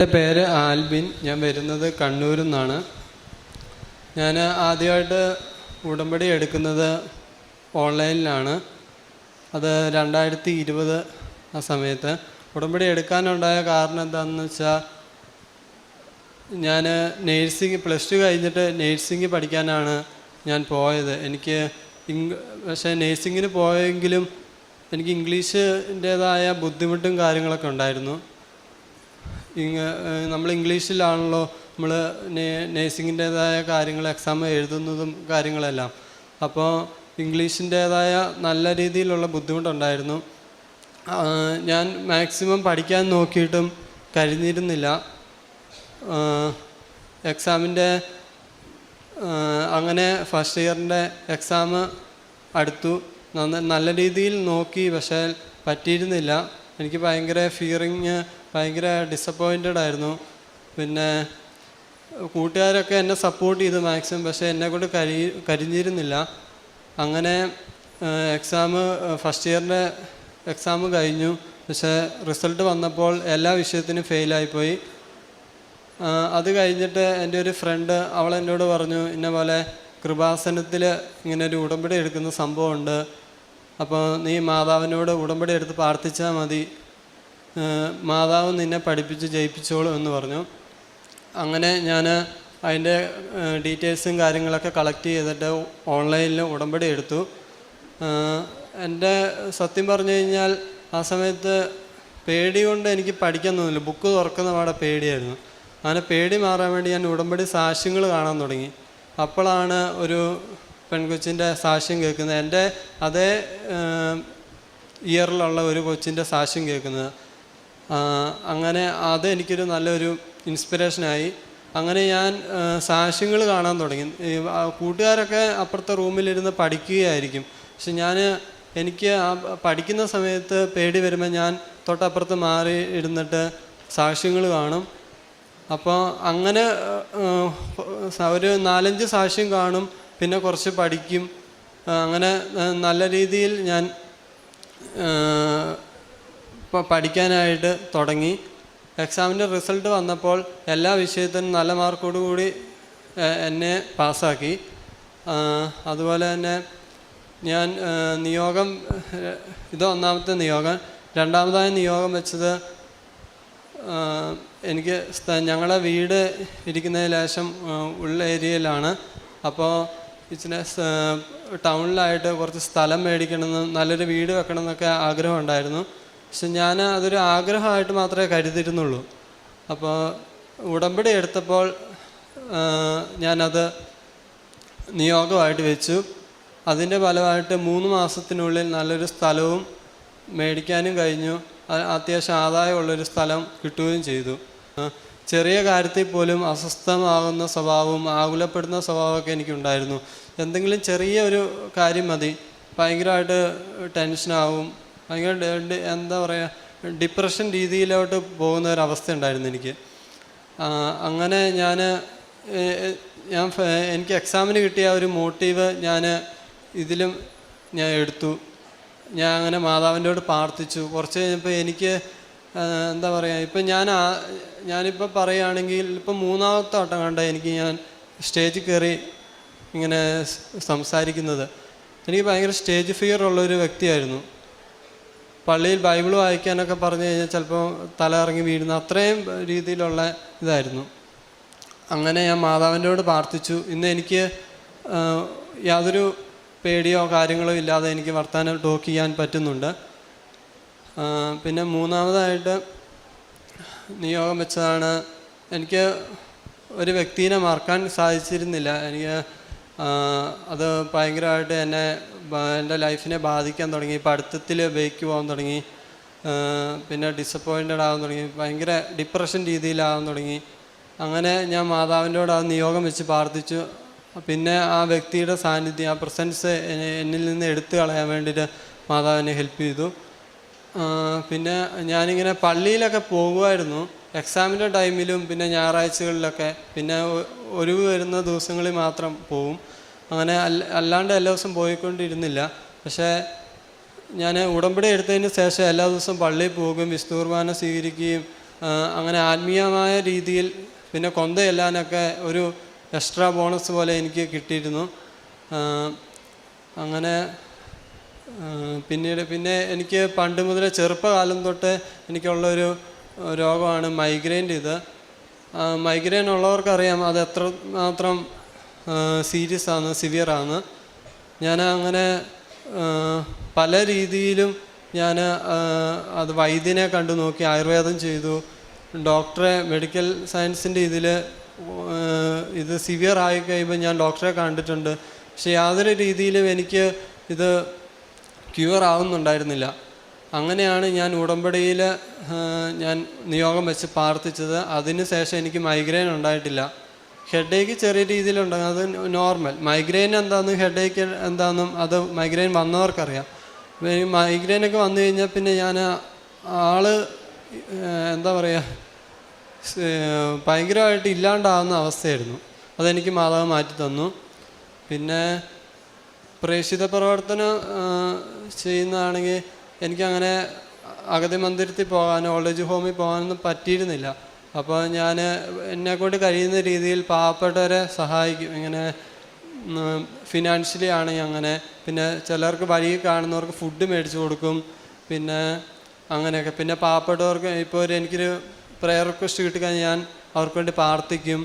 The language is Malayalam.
എൻ്റെ പേര് ആൽബിൻ. ഞാൻ വരുന്നത് കണ്ണൂരിൽ നിന്നാണ്. ഞാൻ ആദ്യമായിട്ട് ഉടമ്പടി എടുക്കുന്നത് ഓൺലൈനിലാണ്. അത് 2020 ആ സമയത്ത്. ഉടമ്പടി എടുക്കാനുണ്ടായ കാരണം എന്താണെന്ന് വെച്ചാൽ, ഞാൻ +2 കഴിഞ്ഞിട്ട് നേഴ്സിംഗ് പഠിക്കാനാണ് ഞാൻ പോയത്. എനിക്ക് പക്ഷേ നേഴ്സിങ്ങിന് പോയെങ്കിലും എനിക്ക് ഇംഗ്ലീഷിൻ്റേതായ ബുദ്ധിമുട്ടും കാര്യങ്ങളൊക്കെ ഉണ്ടായിരുന്നു. നമ്മൾ ഇംഗ്ലീഷിലാണല്ലോ നമ്മൾ നേഴ്സിങ്ങിൻ്റേതായ കാര്യങ്ങൾ എക്സാം എഴുതുന്നതും കാര്യങ്ങളെല്ലാം. അപ്പോൾ ഇംഗ്ലീഷിൻ്റേതായ നല്ല രീതിയിലുള്ള ബുദ്ധിമുട്ടുണ്ടായിരുന്നു. ഞാൻ മാക്സിമം പഠിക്കാൻ നോക്കിയിട്ടും കഴിഞ്ഞിരുന്നില്ല. എക്സാമിൻ്റെ അങ്ങനെ ഫസ്റ്റ് ഇയറിൻ്റെ എക്സാം അടുത്തു. നല്ല രീതിയിൽ നോക്കി, പക്ഷേ പറ്റിയിരുന്നില്ല. എനിക്ക് ഭയങ്കര ഭയങ്കര ഡിസപ്പോയിൻറ്റഡ് ആയിരുന്നു. പിന്നെ കൂട്ടുകാരൊക്കെ എന്നെ സപ്പോർട്ട് ചെയ്തു മാക്സിമം, പക്ഷേ എന്നെക്കൊണ്ട് കഴിഞ്ഞിരുന്നില്ല. അങ്ങനെ ഫസ്റ്റ് ഇയറിൻ്റെ എക്സാം കഴിഞ്ഞു. പക്ഷേ റിസൾട്ട് വന്നപ്പോൾ എല്ലാ വിഷയത്തിനും ഫെയിലായിപ്പോയി. അത് കഴിഞ്ഞിട്ട് എൻ്റെ ഒരു ഫ്രണ്ട്, അവൾ എന്നോട് പറഞ്ഞു, ഇന്ന പോലെ കൃപാസനത്തിൽ ഇങ്ങനെ ഒരു ഉടമ്പടി എടുക്കുന്ന സംഭവമുണ്ട്, അപ്പോൾ നീ മാതാവിനോട് ഉടമ്പടി എടുത്ത് പ്രാർത്ഥിച്ചാൽ മതി, മാതാവ് നിന്നെ പഠിപ്പിച്ച് ജയിപ്പിച്ചോളും എന്ന് പറഞ്ഞു. അങ്ങനെ ഞാൻ അതിൻ്റെ ഡീറ്റെയിൽസും കാര്യങ്ങളൊക്കെ കളക്ട് ചെയ്തിട്ട് ഓൺലൈനിൽ ഉടമ്പടി എടുത്തു. എൻ്റെ സത്യം പറഞ്ഞു കഴിഞ്ഞാൽ ആ സമയത്ത് പേടി കൊണ്ട് എനിക്ക് പഠിക്കാൻ തോന്നില്ല. ബുക്ക് തുറക്കുന്ന പാടെ പേടിയായിരുന്നു. അങ്ങനെ പേടി മാറാൻ വേണ്ടി ഞാൻ ഉടമ്പടി സാക്ഷ്യങ്ങൾ കാണാൻ തുടങ്ങി. അപ്പോഴാണ് ഒരു പെൺകൊച്ചിൻ്റെ സാക്ഷ്യം കേൾക്കുന്നത്, എൻ്റെ അതേ ഇയറിലുള്ള ഒരു കൊച്ചിൻ്റെ സാക്ഷ്യം കേൾക്കുന്നത്. അങ്ങനെ അത് എനിക്കൊരു നല്ലൊരു ഇൻസ്പിറേഷനായി. അങ്ങനെ ഞാൻ സാക്ഷ്യങ്ങൾ കാണാൻ തുടങ്ങി. കൂട്ടുകാരൊക്കെ അപ്പുറത്തെ റൂമിലിരുന്ന് പഠിക്കുകയായിരിക്കും, പക്ഷെ എനിക്ക് പഠിക്കുന്ന സമയത്ത് പേടി വരുമ്പോൾ ഞാൻ തൊട്ടപ്പുറത്ത് മാറി ഇരുന്നിട്ട് സാക്ഷ്യങ്ങൾ കാണും. അപ്പോൾ അങ്ങനെ ഒരു 4-5 സാക്ഷ്യം കാണും, പിന്നെ കുറച്ച് പഠിക്കും. അങ്ങനെ നല്ല രീതിയിൽ ഞാൻ പഠിക്കാനായിട്ട് തുടങ്ങി. എക്സാമിൻ്റെ റിസൾട്ട് വന്നപ്പോൾ എല്ലാ വിഷയത്തിനും നല്ല മാർക്കോടുകൂടി എന്നെ പാസ്സാക്കി. അതുപോലെ തന്നെ ഞാൻ ഇത് ഒന്നാമത്തെ നിയോഗം. രണ്ടാമതായ നിയോഗം വെച്ചത്, എനിക്ക് ഞങ്ങളുടെ വീട് ഇരിക്കുന്ന ലേശം ഉള്ള ഏരിയയിലാണ്. അപ്പോൾ ഇച്ചിരി ടൗണിലായിട്ട് കുറച്ച് സ്ഥലം മേടിക്കണമെന്നും നല്ലൊരു വീട് വെക്കണം എന്നൊക്കെ ആഗ്രഹം ഉണ്ടായിരുന്നു. പക്ഷെ ഞാൻ അതൊരു ആഗ്രഹമായിട്ട് മാത്രമേ കരുതിയിരുന്നുള്ളൂ. അപ്പോൾ ഉടമ്പടി എടുത്തപ്പോൾ ഞാനത് നിയോഗമായിട്ട് വെച്ചു. അതിൻ്റെ ഫലമായിട്ട് 3 മാസത്തിനുള്ളിൽ നല്ലൊരു സ്ഥലവും മേടിക്കാനും കഴിഞ്ഞു. അത്യാവശ്യം ആദായമുള്ളൊരു സ്ഥലം കിട്ടുകയും ചെയ്തു. ചെറിയ കാര്യത്തിൽ പോലും അസ്വസ്ഥമാകുന്ന സ്വഭാവവും ആകുലപ്പെടുന്ന സ്വഭാവമൊക്കെ എനിക്കുണ്ടായിരുന്നു. എന്തെങ്കിലും ചെറിയ ഒരു കാര്യം മതി, ഭയങ്കരമായിട്ട് ടെൻഷനാവും, ഭയങ്കര എന്താ പറയുക, ഡിപ്രഷൻ രീതിയിലോട്ട് പോകുന്ന ഒരവസ്ഥ ഉണ്ടായിരുന്നു എനിക്ക്. അങ്ങനെ എനിക്ക് എക്സാമിന് കിട്ടിയ ഒരു മോട്ടീവ് ഇതിലും ഞാൻ എടുത്തു. ഞാൻ അങ്ങനെ മാതാവിൻ്റെയോട് പ്രാർത്ഥിച്ചു. കുറച്ച് കഴിഞ്ഞപ്പോൾ എനിക്ക് എന്താ പറയുക, ഇപ്പം ഞാനിപ്പോൾ പറയുകയാണെങ്കിൽ ഇപ്പം 3ാമത്തെ വട്ടം കണ്ട ഞാൻ സ്റ്റേജിൽ കയറി ഇങ്ങനെ സംസാരിക്കുന്നത്. എനിക്ക് ഭയങ്കര സ്റ്റേജ് ഫിയർ ഉള്ളൊരു വ്യക്തിയായിരുന്നു. പള്ളിയിൽ ബൈബിൾ വായിക്കാനൊക്കെ പറഞ്ഞു കഴിഞ്ഞാൽ ചിലപ്പോൾ തല ഇറങ്ങി വീഴുന്ന അത്രയും രീതിയിലുള്ള ഇതായിരുന്നു. അങ്ങനെ ഞാൻ മാതാവിൻ്റെയോട് പ്രാർത്ഥിച്ചു. ഇന്ന് എനിക്ക് യാതൊരു പേടിയോ കാര്യങ്ങളോ ഇല്ലാതെ എനിക്ക് വർത്താനം ടോക്ക് ചെയ്യാൻ പറ്റുന്നുണ്ട്. പിന്നെ 3ാമതായിട്ട് നിയോഗം വെച്ചതാണ്, എനിക്ക് ഒരു വ്യക്തിയെ മറക്കാൻ സാധിച്ചിരുന്നില്ല. എനിക്ക് അത് ഭയങ്കരമായിട്ട് എൻ്റെ ലൈഫിനെ ബാധിക്കാൻ തുടങ്ങി. പഠിത്തത്തിൽ ബേക്ക് പോകാൻ തുടങ്ങി, പിന്നെ ഡിസപ്പോയിൻറ്റഡ് ആകാൻ തുടങ്ങി, ഭയങ്കര ഡിപ്രഷൻ രീതിയിലാകാൻ തുടങ്ങി. അങ്ങനെ ഞാൻ മാതാവിൻ്റെയോട് ആ നിയോഗം വെച്ച് പ്രാർത്ഥിച്ചു. പിന്നെ ആ വ്യക്തിയുടെ സാന്നിധ്യം, ആ പ്രസൻസ് എന്നിൽ നിന്ന് എടുത്തു കളയാൻ വേണ്ടിയിട്ട് മാതാവിനെ ഹെൽപ്പ് ചെയ്തു. പിന്നെ ഞാനിങ്ങനെ പള്ളിയിലൊക്കെ പോകുമായിരുന്നു എക്സാമിൻ്റെ ടൈമിലും, പിന്നെ ഞായറാഴ്ചകളിലൊക്കെ, പിന്നെ ഒഴിവ് വരുന്ന ദിവസങ്ങളിൽ മാത്രം പോവും. അങ്ങനെ അല്ലാണ്ട് എല്ലാ ദിവസവും പോയിക്കൊണ്ടിരുന്നില്ല. പക്ഷേ ഞാൻ ഉടമ്പടി എടുത്തതിന് ശേഷം എല്ലാ ദിവസവും പള്ളിയിൽ പോകുകയും വിശുദ്ധ കുർബാന സ്വീകരിക്കുകയും അങ്ങനെ ആത്മീയമായ രീതിയിൽ പിന്നെ കൊന്തയെല്ലാനൊക്കെ ഒരു എക്സ്ട്രാ ബോണസ് പോലെ എനിക്ക് കിട്ടിയിരുന്നു. അങ്ങനെ പിന്നെ എനിക്ക് പണ്ട് മുതലേ ചെറുപ്പകാലം തൊട്ട് എനിക്കുള്ളൊരു രോഗമാണ് മൈഗ്രെയിൻ്റെ ഇത്. മൈഗ്രെയിൻ ഉള്ളവർക്കറിയാം അത് എത്ര മാത്രം സീരിയസ് ആണ്, സിവിയറാണ്. ഞാൻ അങ്ങനെ പല രീതിയിലും ഞാൻ അത് വൈദ്യനെ കണ്ടു നോക്കി, ആയുർവേദം ചെയ്തു, ഡോക്ടറെ മെഡിക്കൽ സയൻസിൻ്റെ ഇത് സിവിയർ ആയി കഴിയുമ്പോൾ ഞാൻ ഡോക്ടറെ കണ്ടിട്ടുണ്ട്. പക്ഷെ യാതൊരു രീതിയിലും എനിക്ക് ഇത് ക്യൂർ ആവുന്നുണ്ടായിരുന്നില്ല. അങ്ങനെയാണ് ഞാൻ ഉടമ്പടിയിൽ ഞാൻ നിയോഗം വെച്ച് പ്രാർത്ഥിച്ചത്. അതിന് ശേഷം എനിക്ക് മൈഗ്രെയിൻ ഉണ്ടായിട്ടില്ല. ഹെഡേക്ക് ചെറിയ രീതിയിലുണ്ടാകും, അത് നോർമൽ. മൈഗ്രെയിൻ എന്താണെന്നും ഹെഡേക്ക് എന്താണെന്നും അത് മൈഗ്രെയിൻ വന്നവർക്കറിയാം. ഈ മൈഗ്രെയിനൊക്കെ വന്നു കഴിഞ്ഞാൽ പിന്നെ ഞാൻ എന്താ പറയുക, ഭയങ്കരമായിട്ട് ഇല്ലാണ്ടാവുന്ന അവസ്ഥയായിരുന്നു. അതെനിക്ക് മാതാവ് മാറ്റി തന്നു. പിന്നെ പ്രേക്ഷിത പ്രവർത്തനം ചെയ്യുന്നതാണെങ്കിൽ എനിക്കങ്ങനെ അഗതി മന്ദിരത്തിൽ പോകാനോ ഓൾഡ് ഏജ് ഹോമിൽ പോകാനൊന്നും പറ്റിയിരുന്നില്ല. അപ്പോൾ ഞാൻ എന്നെക്കൊണ്ട് കഴിയുന്ന രീതിയിൽ പാവപ്പെട്ടവരെ സഹായിക്കും. ഇങ്ങനെ ഫിനാൻഷ്യലി ആണെങ്കിൽ അങ്ങനെ. പിന്നെ ചിലർക്ക് വഴി കാണുന്നവർക്ക് ഫുഡ് മേടിച്ച് കൊടുക്കും. പിന്നെ അങ്ങനെയൊക്കെ. പിന്നെ പാവപ്പെട്ടവർക്ക് ഇപ്പോൾ എനിക്കൊരു പ്രെയർ റിക്വസ്റ്റ് കിട്ടിക്കഴിഞ്ഞാൽ ഞാൻ അവർക്ക് വേണ്ടി പ്രാർത്ഥിക്കും.